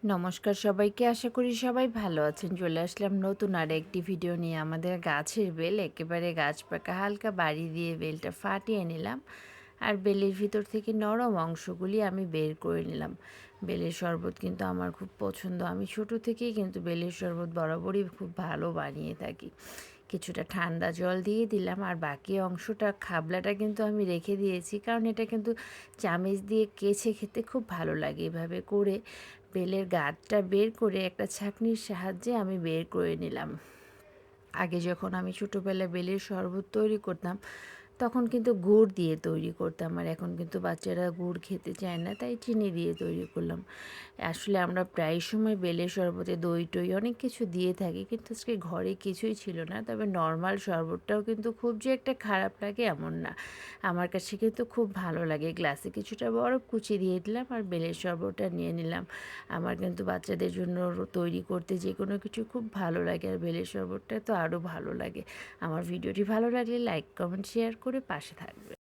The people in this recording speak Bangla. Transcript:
নমস্কার সবাইকে, আশা করি সবাই ভালো আছেন। চলে আসলাম নতুন আর একটি ভিডিও নিয়ে। আমাদের গাছের বেল একেবারে গাছ পাকা, হালকা বাড়ি দিয়ে বেলটা ফাটিয়ে নিলাম। আর বেলের ভিতর থেকে নরম অংশগুলি আমি বের করে নিলাম। বেলের শরবত কিন্তু আমার খুব পছন্দ। আমি ছোট থেকেই কিন্তু বেলের শরবত বরাবরই খুব ভালো বানিয়ে থাকি। কিছুটা ঠান্ডা জল দিয়ে দিলাম, আর বাকি অংশটা খাবলাটা কিন্তু আমি রেখে দিয়েছি, কারণ এটা কিন্তু চামচ দিয়ে কেচে খেতে খুব ভালো লাগে। এভাবে করে বেলের গাঁটটা বের করে একটা ছাঁকনির সাহায্যে আমি বের করে নিলাম। আগে যখন আমি ছোটোবেলায় বেলের শরবত তৈরি করতাম, তখন কিন্তু গুড় দিয়ে তৈরি করতাম, আর এখন কিন্তু বাচ্চারা গুড় খেতে চায় না, তাই চিনি দিয়ে তৈরি করলাম। আসলে আমরা প্রায় সময় বেলের শরবতে দই টই অনেক কিছু দিয়ে থাকি, কিন্তু আজকে ঘরে কিছুই ছিল না। তবে নর্মাল শরবতটাও কিন্তু খুব যে একটা খারাপ লাগে এমন না, আমার কাছে কিন্তু খুব ভালো লাগে। গ্লাসে কিছুটা বরফ কুচি দিয়ে দিলাম আর বেলের শরবতটা নিয়ে নিলাম। আমার কিন্তু বাচ্চাদের জন্য তৈরি করতে যে কোনো কিছু খুব ভালো লাগে, আর বেলের শরবতটা তো আরও ভালো লাগে। আমার ভিডিওটি ভালো লাগলে লাইক কমেন্ট শেয়ার করে পাশে থাকবে।